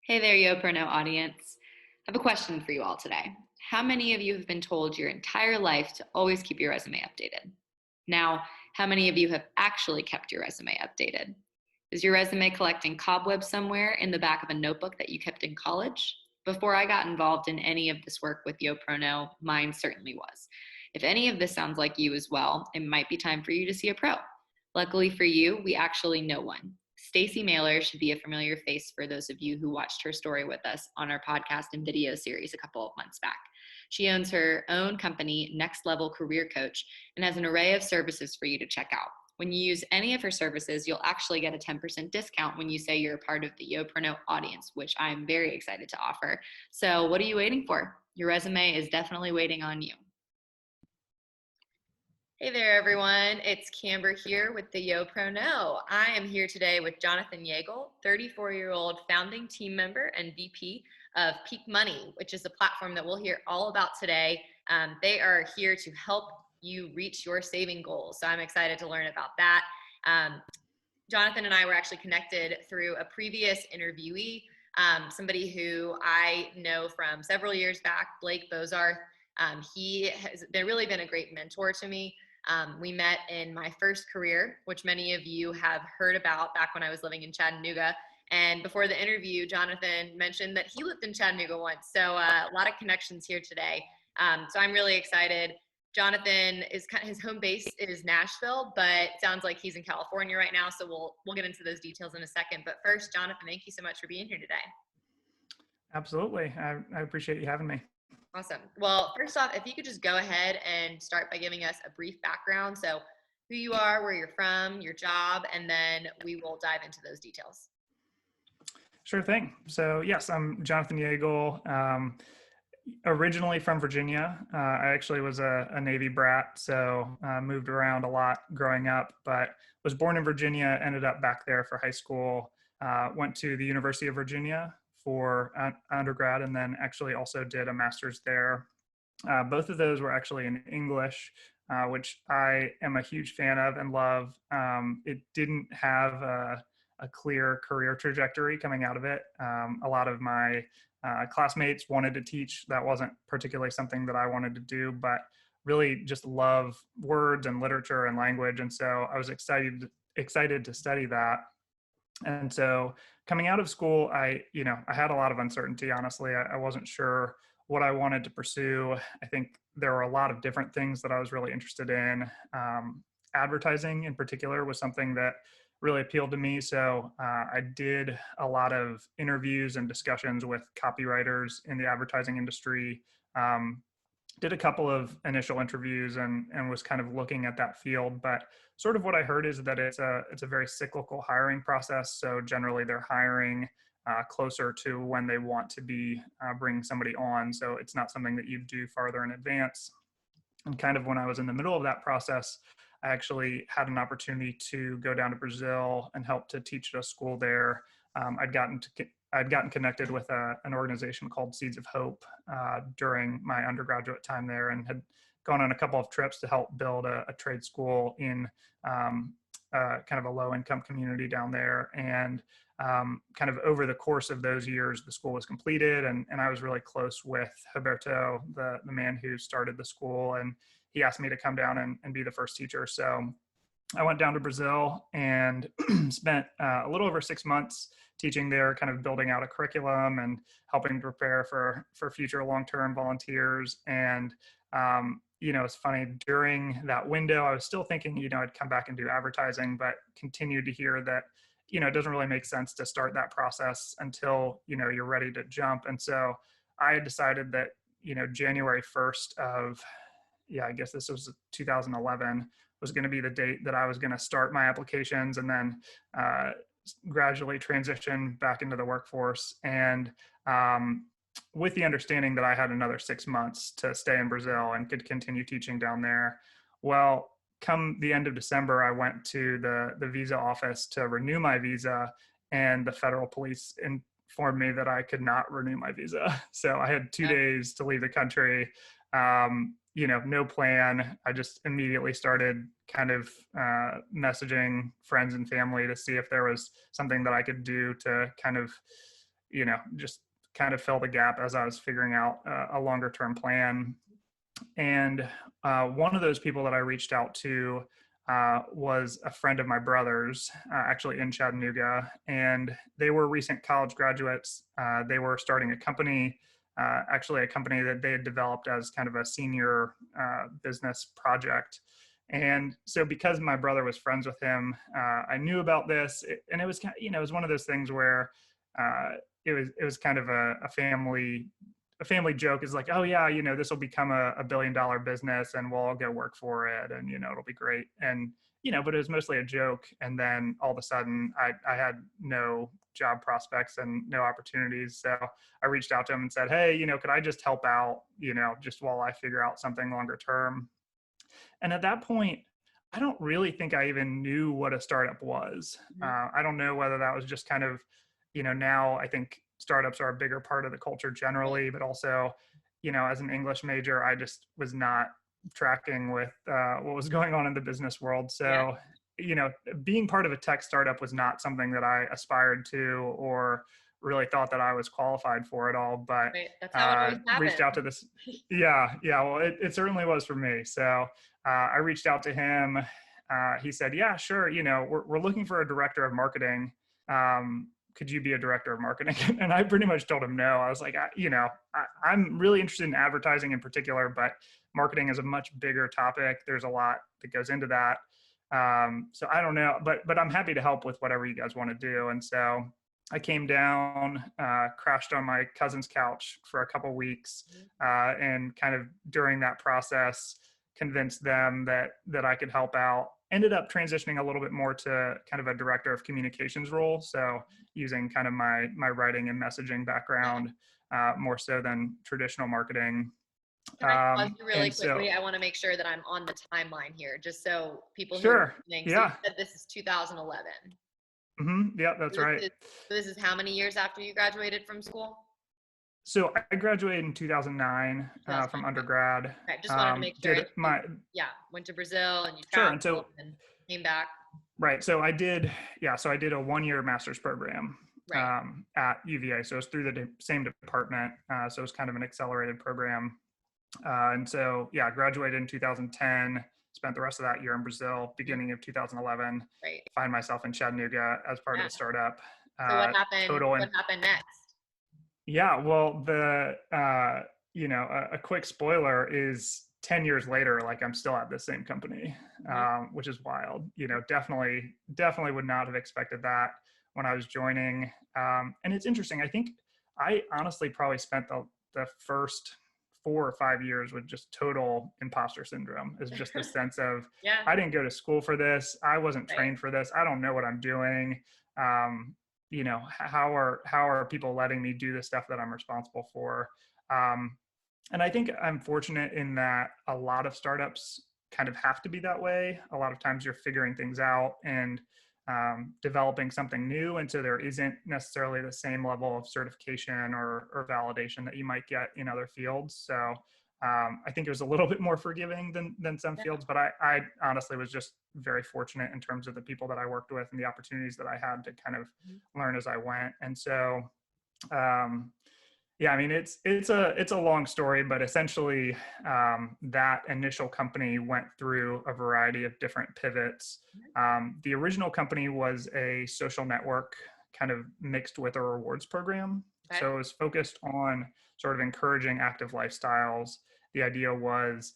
Hey there, YoProKnow audience. I have a question for you all today. How many of you have been told your entire life to always keep your resume updated? Now, how many of you have actually kept your resume updated? Is your resume collecting cobwebs somewhere in the back of a notebook that you kept in college? Before I got involved in any of this work with YoProKnow, mine certainly was. If any of this sounds like you as well, it might be time for you to see a pro. Luckily for you, we actually know one. Stacy Mailer should be a familiar face for those of you who watched her story with us on our podcast and video series a couple of months back. She owns her own company, Next Level Career Coach, and has an array of services for you to check out. When you use any of her services, you'll actually get a 10% discount when you say you're a part of the YoProKnow audience, which I'm very excited to offer. So what are you waiting for? Your resume is definitely waiting on you. Hey there, everyone. It's Camber here with the YoProKnow. I am here today with Jonathan Yagel, 34-year-old founding team member and VP of Peak Money, which is a platform that we'll hear all about today. They are here to help you reach your saving goals. So I'm excited to learn about that. Jonathan and I were actually connected through a previous interviewee, somebody who I know from several years back, Blake Bozarth. He has really been a great mentor to me. We met in my first career, which many of you have heard about back when I was living in Chattanooga. And before the interview, Jonathan mentioned that he lived in Chattanooga once. So a lot of connections here today. So I'm really excited. Jonathan is his home base is Nashville, but it sounds like he's in California right now. So we'll get into those details in a second. But first, Jonathan, thank you so much for being here today. Absolutely. I appreciate you having me. Awesome. Well, first off, if you could just go ahead and start by giving us a brief background. So who you are, where you're from, your job, and then we will dive into those details. Sure thing. So yes, I'm Jonathan Yagel, originally from Virginia. I actually was a Navy brat, so moved around a lot growing up, but was born in Virginia, ended up back there for high school, went to the University of Virginia for undergrad, and then actually also did a master's there. Both of those were actually in English, which I am a huge fan of and love. It didn't have a clear career trajectory coming out of it. A lot of my classmates wanted to teach. That wasn't particularly something that I wanted to do, but really just love words and literature and language. And so I was excited to study that. And so coming out of school, I had a lot of uncertainty, honestly. I wasn't sure what I wanted to pursue. I think there were a lot of different things that I was really interested in. Advertising in particular was something that really appealed to me. So I did a lot of interviews and discussions with copywriters in the advertising industry. Did a couple of initial interviews and was kind of looking at that field, but sort of what I heard is that it's a very cyclical hiring process. So generally they're hiring closer to when they want to be bringing somebody on. So it's not something that you do farther in advance. And kind of when I was in the middle of that process, I actually had an opportunity to go down to Brazil and help to teach at a school there. I'd gotten connected with an organization called Seeds of Hope during my undergraduate time there, and had gone on a couple of trips to help build a trade school in kind of a low-income community down there. And kind of over the course of those years, the school was completed, and I was really close with Roberto, the man who started the school, and he asked me to come down and be the first teacher. So I went down to Brazil and spent a little over 6 months teaching there, kind of building out a curriculum and helping prepare for future long-term volunteers. And it's funny, during that window, I was still thinking, I'd come back and do advertising, but continued to hear that, it doesn't really make sense to start that process until, you're ready to jump. And so I had decided that, January 1st of, I guess this was 2011, was going to be the date that I was going to start my applications and then gradually transition back into the workforce. And with the understanding that I had another 6 months to stay in Brazil and could continue teaching down there. Well, come the end of December, I went to the visa office to renew my visa, and the federal police informed me that I could not renew my visa. So I had 2 days to leave the country. No plan. I just immediately started kind of messaging friends and family to see if there was something that I could do to kind of, just kind of fill the gap as I was figuring out a longer term plan. And one of those people that I reached out to was a friend of my brother's, actually in Chattanooga, and they were recent college graduates. They were starting a company, actually a company that they had developed as kind of a senior business project. And so, because my brother was friends with him, I knew about this, and it was, it was one of those things where it was kind of a family joke. Is like, oh yeah, this will become a $1 billion business and we'll all go work for it, and it'll be great. And but it was mostly a joke. And then all of a sudden I had no job prospects and no opportunities. So I reached out to him and said, hey, could I just help out, just while I figure out something longer term. And at that point, I don't really think I even knew what a startup was. I don't know whether that was just kind of, now I think startups are a bigger part of the culture generally, but also, as an English major, I just was not tracking with what was going on in the business world. So, being part of a tech startup was not something that I aspired to or really thought that I was qualified for at all, but Right. That's how it always reached happens. out to this. Yeah. Well, it certainly was for me. So I reached out to him. He said, yeah, sure. We're looking for a director of marketing. Could you be a director of marketing? And I pretty much told him no. I was like, I'm really interested in advertising in particular, but marketing is a much bigger topic. There's a lot that goes into that. So I don't know, but I'm happy to help with whatever you guys want to do. And so I came down, crashed on my cousin's couch for a couple weeks, and kind of during that process, convinced them that I could help out. Ended up transitioning a little bit more to kind of a director of communications role. So using kind of my writing and messaging background, more so than traditional marketing. Can I pause you really And so, quickly? I want to make sure that I'm on the timeline here, just so people who are sure. listening. So you Yeah. said this is 2011. Yeah, that's right. This is how many years after you graduated from school? So I graduated in 2009 from undergrad. Okay, just wanted to make sure. Did my Went to Brazil and you Sure. traveled And so and came back. right. So I did so I did a 1-year master's program Right. at UVA. So it was through the same department. So it was kind of an accelerated program. And so I graduated in 2010. Spent the rest of that year in Brazil. Beginning of 2011, Right. find myself in Chattanooga as part of a startup. So what happened? What happened next? Yeah, well, a quick spoiler is 10 years later, like I'm still at the same company, which is wild. Definitely would not have expected that when I was joining. And it's interesting. I think I honestly probably spent the first 4 or 5 years with just total imposter syndrome. Is just the sense of, I didn't go to school for this. I wasn't trained for this. I don't know what I'm doing. How are people letting me do the stuff that I'm responsible for? And I think I'm fortunate in that a lot of startups kind of have to be that way. A lot of times you're figuring things out and developing something new, and so there isn't necessarily the same level of certification or validation that you might get in other fields. So I think it was a little bit more forgiving than some fields, but I honestly was just very fortunate in terms of the people that I worked with and the opportunities that I had to kind of learn as I went. And so, I mean, it's a long story, but essentially that initial company went through a variety of different pivots. The original company was a social network kind of mixed with a rewards program. Okay. So it was focused on sort of encouraging active lifestyles. The idea was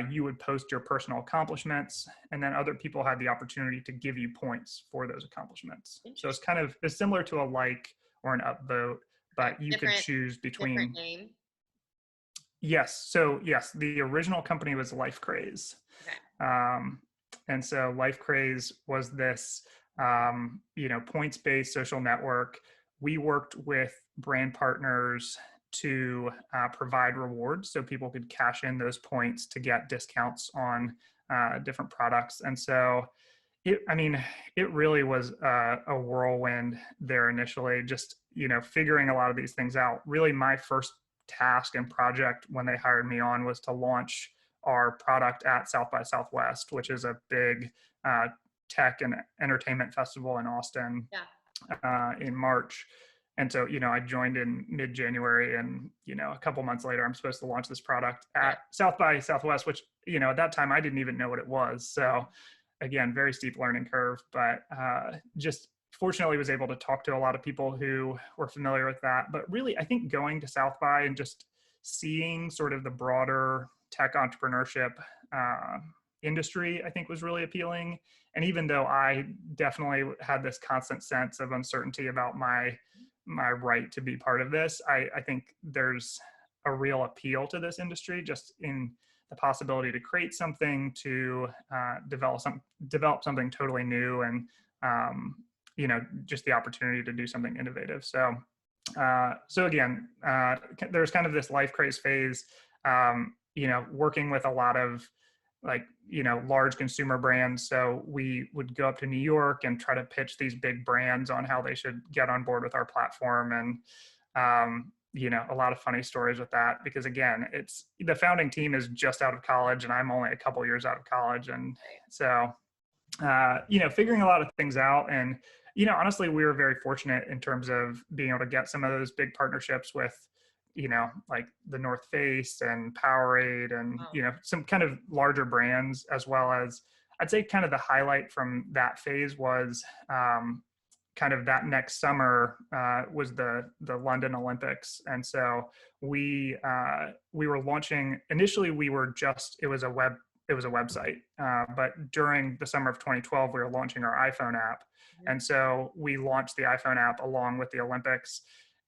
you would post your personal accomplishments, and then other people had the opportunity to give you points for those accomplishments. So it's similar to a like or an upvote, but you could choose between. Different name. Yes. So yes, the original company was Life Craze. Okay. And so Life Craze was this, points-based social network. We worked with brand partners to provide rewards so people could cash in those points to get discounts on different products. And so it really was a whirlwind there initially, just, figuring a lot of these things out. Really, my first task and project when they hired me on was to launch our product at South by Southwest, which is a big tech and entertainment festival in Austin in March. And so, I joined in mid-January, and, a couple months later, I'm supposed to launch this product Yeah. at South by Southwest, which, at that time I didn't even know what it was. So again, very steep learning curve, but just fortunately was able to talk to a lot of people who were familiar with that. But really, I think going to South by and just seeing sort of the broader tech entrepreneurship industry, I think was really appealing. And even though I definitely had this constant sense of uncertainty about my right to be part of this, I think there's a real appeal to this industry just in the possibility to create something, to develop something totally new, and just the opportunity to do something innovative. So again, there's kind of this life craze phase, working with a lot of large consumer brands. So we would go up to New York and try to pitch these big brands on how they should get on board with our platform. And, a lot of funny stories with that, because again, it's the founding team is just out of college and I'm only a couple years out of college. And so, figuring a lot of things out. And, honestly, we were very fortunate in terms of being able to get some of those big partnerships with, like the North Face and Powerade and, some kind of larger brands, as well as I'd say kind of the highlight from that phase was kind of that next summer was the London Olympics. And so we were launching, initially it was a website, but during the summer of 2012, we were launching our iPhone app. And so we launched the iPhone app along with the Olympics.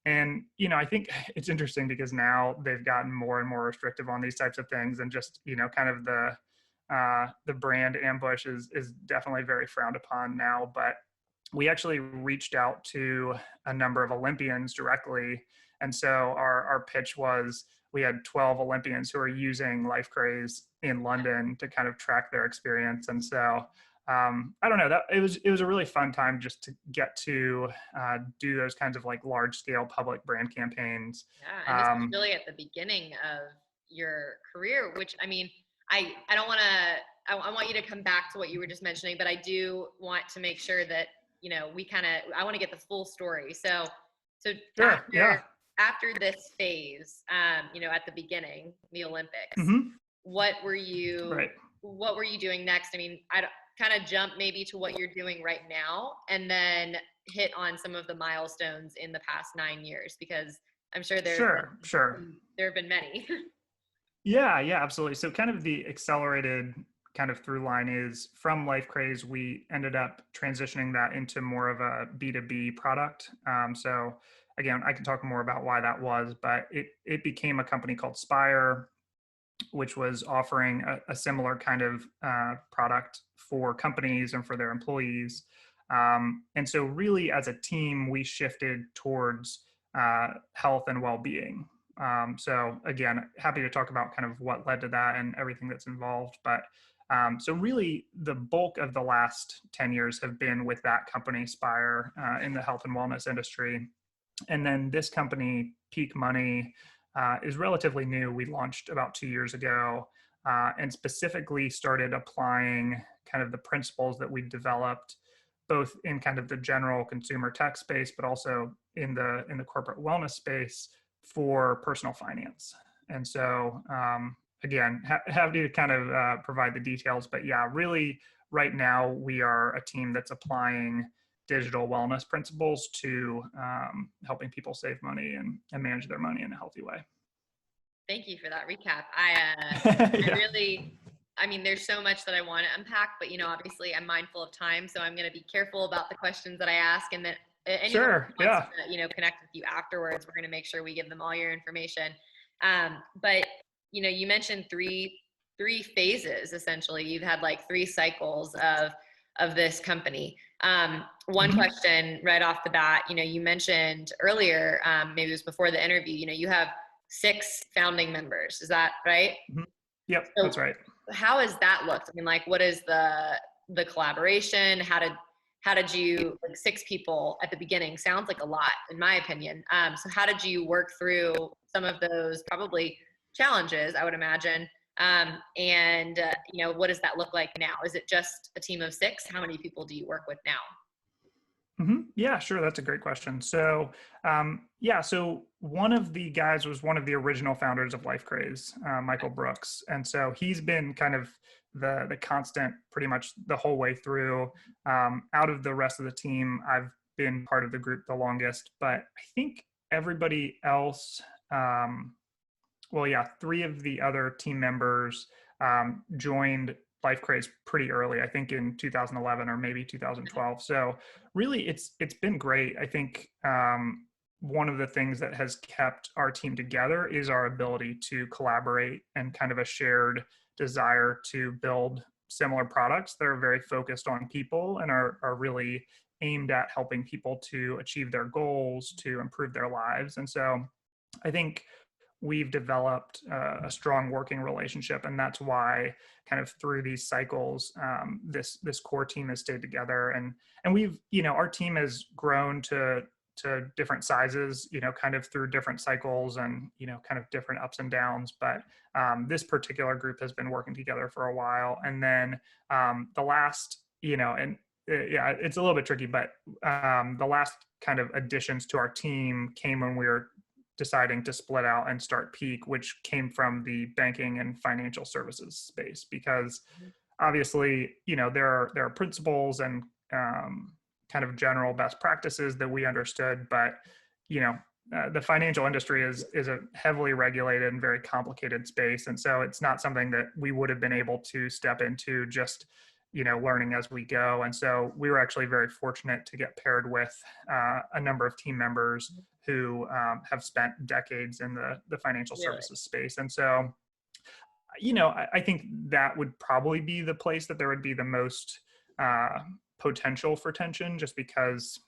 And, I think it's interesting because now they've gotten more and more restrictive on these types of things, and just, kind of the brand ambush is definitely very frowned upon now. But we actually reached out to a number of Olympians directly. And so our pitch was, we had 12 Olympians who are using Life Craze in London to kind of track their experience. And so I don't know, that it was a really fun time just to get to do those kinds of like large scale public brand campaigns. Yeah, and this is really at the beginning of your career, which I mean, I don't want to, I want you to come back to what you were just mentioning, but I do want to make sure that, I want to get the full story. So Sure, after this phase, at the beginning, the Olympics, mm-hmm. what were you doing next? I mean, I kind of jump maybe to what you're doing right now, and then hit on some of the milestones in the past 9 years, because I'm sure there have been many. Yeah, absolutely. So kind of the accelerated kind of through line is from Life Craze, we ended up transitioning that into more of a B2B product. So again, I can talk more about why that was, but it became a company called Spire, which was offering a similar kind of product for companies and for their employees. And so really as a team, we shifted towards health and well-being. So again, happy to talk about kind of what led to that and everything that's involved. But so really the bulk of the last 10 years have been with that company, Spire, in the health and wellness industry. And then this company, Peak Money, is relatively new. We launched about 2 years ago, and specifically started applying kind of the principles that we developed both in kind of the general consumer tech space, but also in the corporate wellness space for personal finance. And so again, happy to kind of provide the details, but yeah, really right now we are a team that's applying digital wellness principles to helping people save money and manage their money in a healthy way. Thank you for that recap. I mean, there's so much that I want to unpack, but obviously I'm mindful of time, so I'm going to be careful about the questions that I ask, and that anyone who wants to, connect with you afterwards, we're going to make sure we give them all your information. But you mentioned three phases essentially. You've had like 3 cycles of this company. One question right off the bat, you mentioned earlier, maybe it was before the interview, you have 6 founding members. Is that right? Mm-hmm. Yep, so that's right. How has that looked? I mean, like, what is the collaboration? How did you, like 6 people at the beginning sounds like a lot in my opinion. So how did you work through some of those probably challenges, I would imagine? And what does that look like now? Is it just a team of 6? How many people do you work with now? Yeah, sure. That's a great question. So, yeah, so one of the guys was one of the original founders of Life Craze, Michael Brooks, and so he's been kind of the constant pretty much the whole way through. Out of the rest of the team, I've been part of the group the longest, but I think everybody else, well, yeah, three of the other team members joined Life Craze pretty early. I think in 2011 or maybe 2012. So really, it's been great. I think one of the things that has kept our team together is our ability to collaborate and kind of a shared desire to build similar products that are very focused on people and are really aimed at helping people to achieve their goals, to improve their lives. And so I think we've developed a strong working relationship, and that's why kind of through these cycles, this core team has stayed together, and we've our team has grown to different sizes, kind of through different cycles and kind of different ups and downs. But this particular group has been working together for a while, and then the last and yeah, it's a little bit tricky, but the last kind of additions to our team came when we were deciding to split out and start Peak, which came from the banking and financial services space, because obviously, there are principles and kind of general best practices that we understood, but the financial industry is a heavily regulated and very complicated space, and so it's not something that we would have been able to step into just learning as we go. And so we were actually very fortunate to get paired with a number of team members who have spent decades in the financial Really? services space. And so, I think that would probably be the place that there would be the most potential for tension, just because,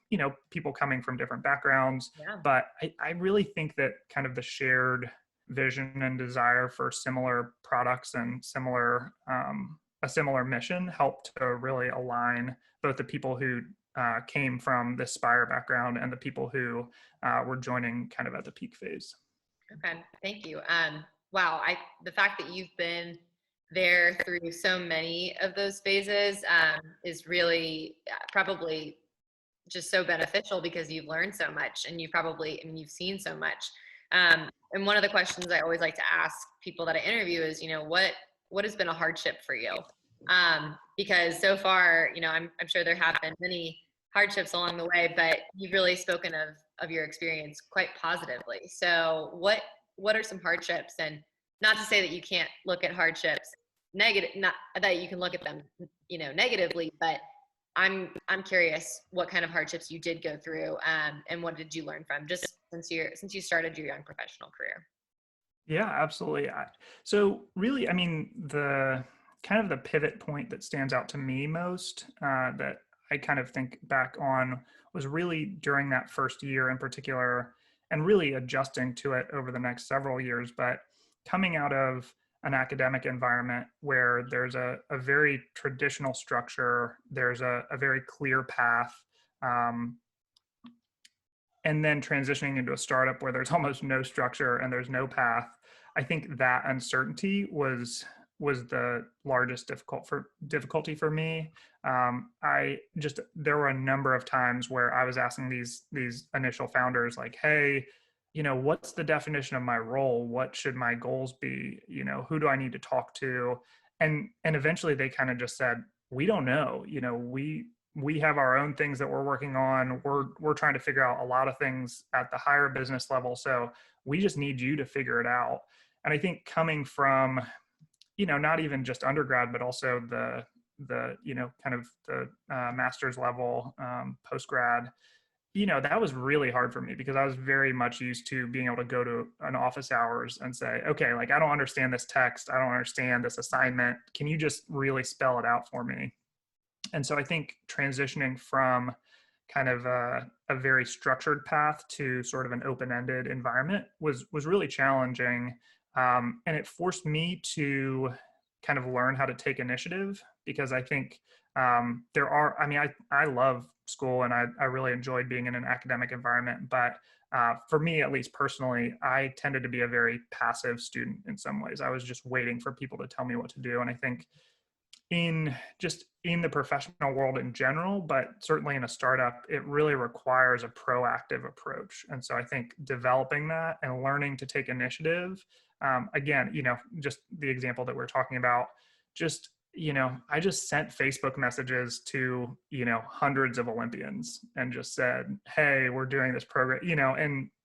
people coming from different backgrounds. Yeah. But I really think that kind of the shared vision and desire for similar products and a similar mission helped to really align both the people who came from the Spire background and the people who were joining kind of at the Peak phase. Okay, thank you. Wow, the fact that you've been there through so many of those phases is really probably just so beneficial, because you've learned so much and you've seen so much. And one of the questions I always like to ask people that I interview is, what has been a hardship for you? Because so far, I'm sure there have been many hardships along the way, but you've really spoken of your experience quite positively. So what are some hardships? And not to say that you can't look at hardships negative, not that you can look at them, negatively, but I'm curious what kind of hardships you did go through, and what did you learn from, just since you started your young professional career. Yeah, absolutely. So really, I mean, the kind of the pivot point that stands out to me most, that I kind of think back on, was really during that first year in particular, and really adjusting to it over the next several years. But coming out of an academic environment where there's a very traditional structure, there's a very clear path, um, and then transitioning into a startup where there's almost no structure and there's no path, I think that uncertainty was the largest difficulty for me. There were a number of times where I was asking these initial founders, like, hey, what's the definition of my role? What should my goals be? Who do I need to talk to? And eventually they kind of just said, we don't know. We have our own things that we're working on. We're trying to figure out a lot of things at the higher business level. So we just need you to figure it out. And I think coming from, not even just undergrad, but also the kind of the master's level, post grad, that was really hard for me, because I was very much used to being able to go to an office hours and say, okay, like, I don't understand this text. I don't understand this assignment. Can you just really spell it out for me? And so I think transitioning from kind of a very structured path to sort of an open-ended environment was really challenging. And it forced me to kind of learn how to take initiative, because I think I love school and I really enjoyed being in an academic environment. But for me, at least personally, I tended to be a very passive student in some ways. I was just waiting for people to tell me what to do. And I think in the professional world in general, but certainly in a startup, it really requires a proactive approach. And so I think developing that and learning to take initiative, again, just the example that we're talking about, just, I just sent Facebook messages to, hundreds of Olympians and just said, hey, we're doing this program,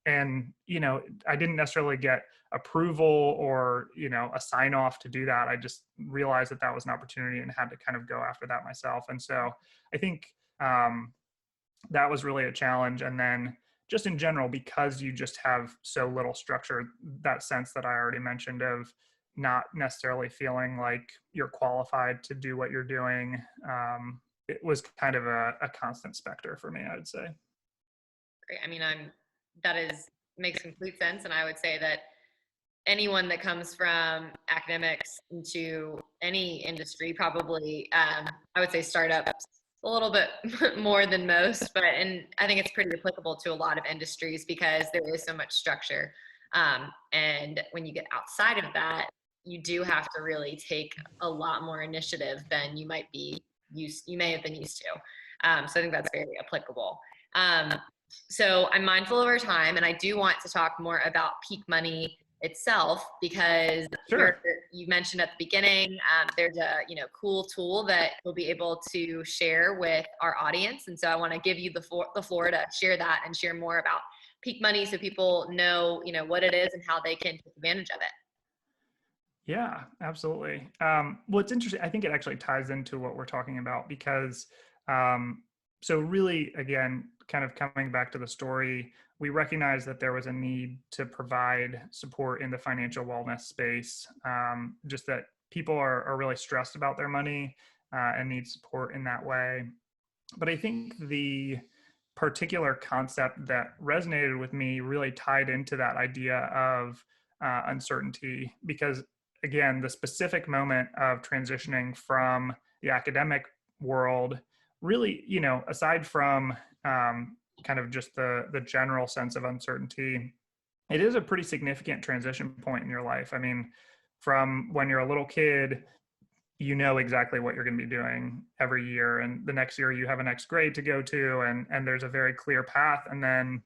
I didn't necessarily get approval or a sign off to do that. I just realized that that was an opportunity and had to kind of go after that myself. And so I think that was really a challenge. And then just in general, because you just have so little structure, that sense that I already mentioned of not necessarily feeling like you're qualified to do what you're doing, it was kind of a constant specter for me, I would say. Great. I mean, that is makes complete sense, and I would say that anyone that comes from academics into any industry probably, I would say startups a little bit more than most, and I think it's pretty applicable to a lot of industries because there is so much structure. And when you get outside of that, you do have to really take a lot more initiative than you may have been used to. So I think that's very applicable. So I'm mindful of our time, and I do want to talk more about Peak Money itself because Sure. you mentioned at the beginning there's a cool tool that you'll be able to share with our audience, and so I want to give you the floor to share that and share more about Peak Money so people know what it is and how they can take advantage of it. Yeah, absolutely. Well, it's interesting. I think it actually ties into what we're talking about because, so really, again, kind of coming back to the story, we recognized that there was a need to provide support in the financial wellness space. Just that people are really stressed about their money and need support in that way. But I think the particular concept that resonated with me really tied into that idea of uncertainty because again the specific moment of transitioning from the academic world really aside from kind of just the general sense of uncertainty, it is a pretty significant transition point in your life. I mean, from when you're a little kid, you know exactly what you're going to be doing every year, and the next year you have a next grade to go to, and there's a very clear path. And then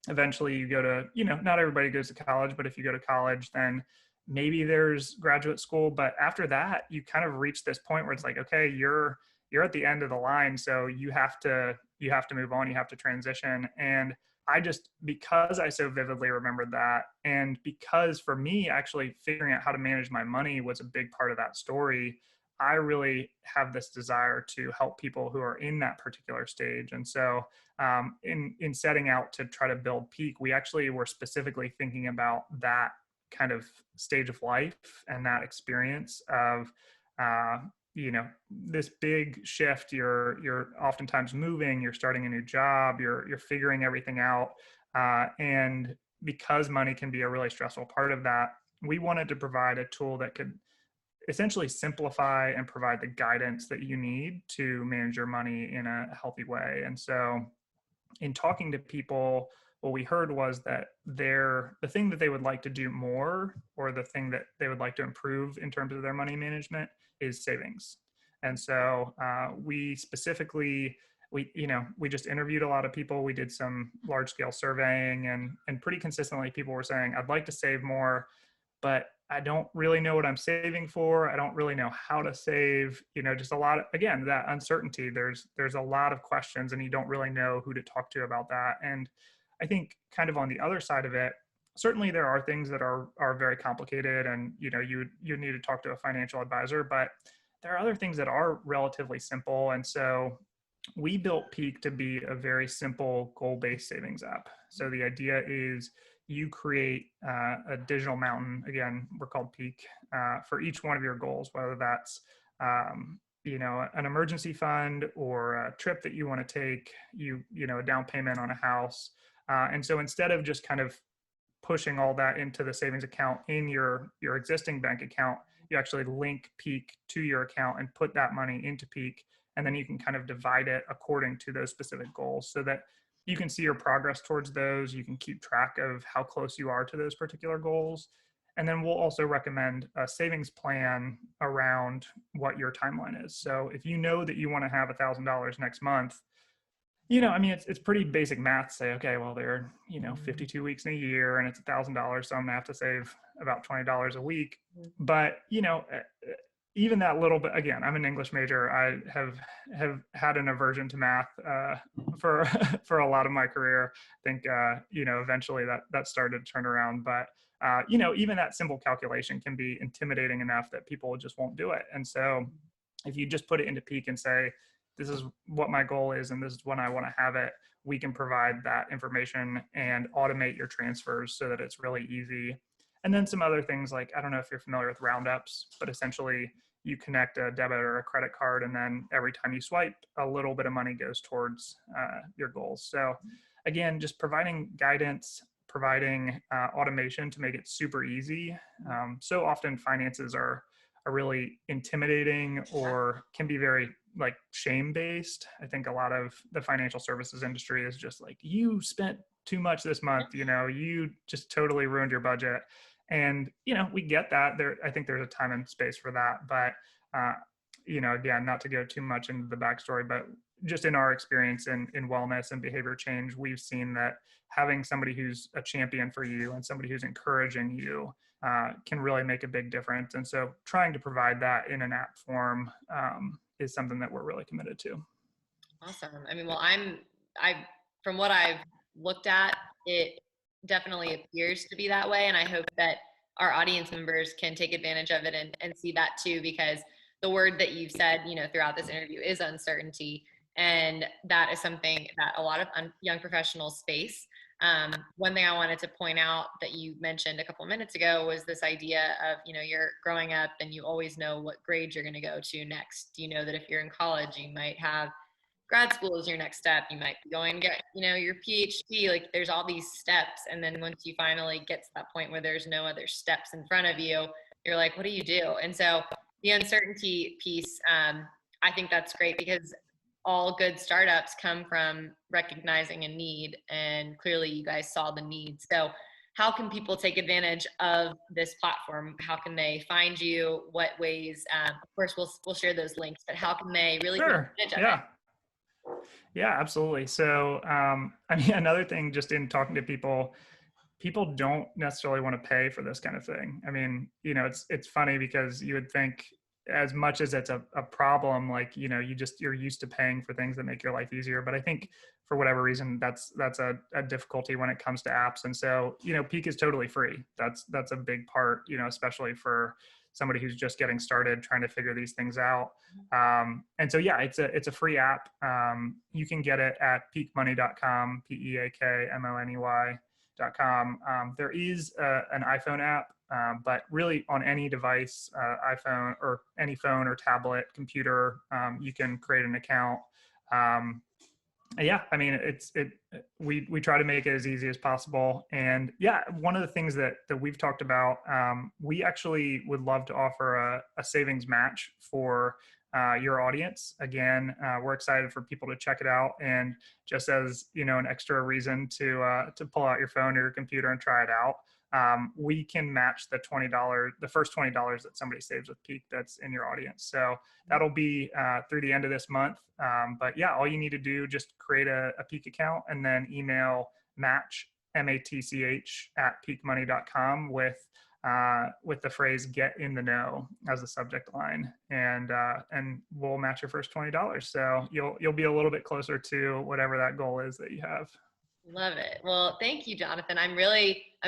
eventually you go to, not everybody goes to college, but if you go to college, then maybe there's graduate school. But after that, you kind of reach this point where it's like, okay, you're at the end of the line, so you have to move on, you have to transition. And I just, because I so vividly remembered that, and because for me actually figuring out how to manage my money was a big part of that story, I really have this desire to help people who are in that particular stage. And so in setting out to try to build Peak, we actually were specifically thinking about that kind of stage of life and that experience of this big shift. You're oftentimes moving, you're starting a new job, you're figuring everything out, and because money can be a really stressful part of that, we wanted to provide a tool that could essentially simplify and provide the guidance that you need to manage your money in a healthy way. And so in talking to people, what we heard was that the thing that they would like to do more, or the thing that they would like to improve in terms of their money management, is savings. And so we specifically, we just interviewed a lot of people. We did some large scale surveying, and pretty consistently people were saying, I'd like to save more, but I don't really know what I'm saving for. I don't really know how to save, just a lot of, again, that uncertainty. There's a lot of questions and you don't really know who to talk to about that. And I think kind of on the other side of it, certainly there are things that are very complicated, and you need to talk to a financial advisor, but there are other things that are relatively simple. And so we built Peak to be a very simple goal-based savings app. So the idea is you create a digital mountain, again, we're called Peak, for each one of your goals, whether that's an emergency fund or a trip that you want to take, a down payment on a house. And so instead of just kind of pushing all that into the savings account in your existing bank account, you actually link Peak to your account and put that money into Peak. And then you can kind of divide it according to those specific goals so that you can see your progress towards those. You can keep track of how close you are to those particular goals. And then we'll also recommend a savings plan around what your timeline is. So if you know that you want to have $1,000 next month, I mean, it's pretty basic math to say, okay, well, there are, 52 weeks in a year and it's $1,000. So I'm gonna have to save about $20 a week. But, even that little bit, again, I'm an English major. I have had an aversion to math for for a lot of my career. I think eventually that started to turn around, but even that simple calculation can be intimidating enough that people just won't do it. And so if you just put it into Peak and say, this is what my goal is and this is when I want to have it, we can provide that information and automate your transfers so that it's really easy. And then some other things like, I don't know if you're familiar with roundups, but essentially you connect a debit or a credit card, and then every time you swipe, a little bit of money goes towards your goals. So again, just providing guidance, providing automation to make it super easy. So often finances are really intimidating or can be very like shame based. I think a lot of the financial services industry is just like, you spent too much this month, you just totally ruined your budget. And, we get that there. I think there's a time and space for that, but, again, not to go too much into the backstory, but just in our experience in wellness and behavior change, we've seen that having somebody who's a champion for you and somebody who's encouraging you can really make a big difference. And so trying to provide that in an app form is something that we're really committed to. Awesome. I mean, well, from what I've looked at, it definitely appears to be that way. And I hope that our audience members can take advantage of it and see that too, because the word that you've said, throughout this interview is uncertainty. And that is something that a lot of young professionals face. One thing I wanted to point out that you mentioned a couple of minutes ago was this idea of, you're growing up and you always know what grade you're going to go to next. You know that if you're in college, you might have grad school is your next step. You might be going to get, your PhD. Like there's all these steps. And then once you finally get to that point where there's no other steps in front of you, you're like, what do you do? And so the uncertainty piece, I think that's great because all good startups come from recognizing a need, and clearly you guys saw the need. So how can people take advantage of this platform? How can they find you? What ways? Of course, we'll share those links, but how can they really take advantage of it? Yeah, absolutely. So, I mean, another thing, just in talking to people don't necessarily want to pay for this kind of thing. I mean, it's funny because you would think as much as it's a problem, like, you're used to paying for things that make your life easier. But I think for whatever reason, that's a difficulty when it comes to apps. And so, Peak is totally free. That's a big part, especially for somebody who's just getting started trying to figure these things out. And so, yeah, it's a free app. You can get it at peakmoney.com, peakmoney.com. There is an iPhone app, but really on any device, iPhone or any phone or tablet, computer, you can create an account. Yeah, I mean, we try to make it as easy as possible. And yeah, one of the things that we've talked about, we actually would love to offer a savings match for your audience. Again, we're excited for people to check it out, and just as an extra reason to pull out your phone or your computer and try it out. We can match the first $20 that somebody saves with Peak that's in your audience. So that'll be through the end of this month. But yeah, all you need to do, just create a Peak account and then email match, MATCH, at peakmoney.com with the phrase "get in the know" as the subject line, and we'll match your first $20. So you'll be a little bit closer to whatever that goal is that you have. Love it. Well, thank you, Jonathan. I'm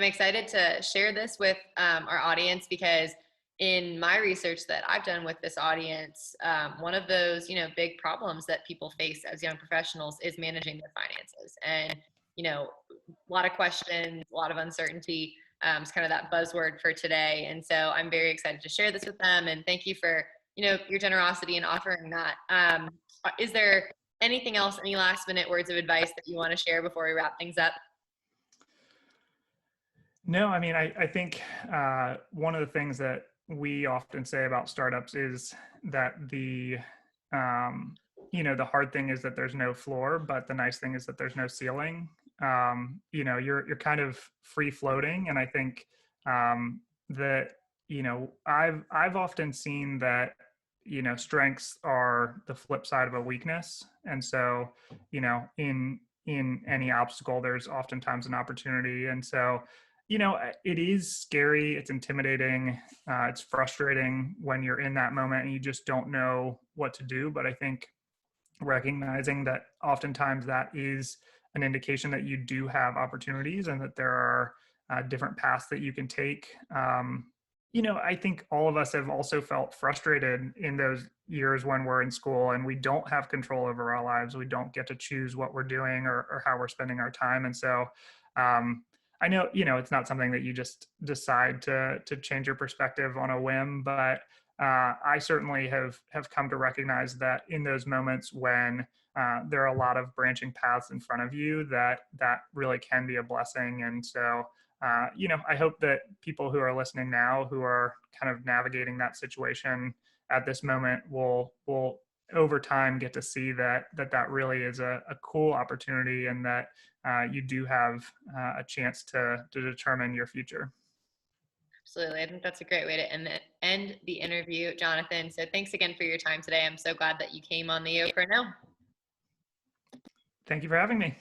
excited to share this with our audience because in my research that I've done with this audience, one of those, big problems that people face as young professionals is managing their finances. And, a lot of questions, a lot of uncertainty. It's kind of that buzzword for today. And so I'm very excited to share this with them. And thank you for, your generosity in offering that. Is there anything else, any last minute words of advice that you want to share before we wrap things up? No, I mean, I think one of the things that we often say about startups is that the hard thing is that there's no floor, but the nice thing is that there's no ceiling. You're kind of free floating. And I think that, I've often seen that, strengths are the flip side of a weakness. And so, in any obstacle, there's oftentimes an opportunity. And so, it is scary. It's intimidating. It's frustrating when you're in that moment and you just don't know what to do. But I think recognizing that oftentimes that is an indication that you do have opportunities and that there are different paths that you can take. I think all of us have also felt frustrated in those years when we're in school and we don't have control over our lives. We don't get to choose what we're doing or how we're spending our time. And so, I know, it's not something that you just decide to change your perspective on a whim, but I certainly have come to recognize that in those moments when there are a lot of branching paths in front of you, that really can be a blessing. And so, I hope that people who are listening now, who are kind of navigating that situation at this moment, will over time get to see that really is a cool opportunity, and that you do have a chance to determine your future. Absolutely. I think that's a great way to end the interview, Jonathan. So thanks again for your time today. I'm so glad that you came on the Yo Pro Now. Thank you for having me.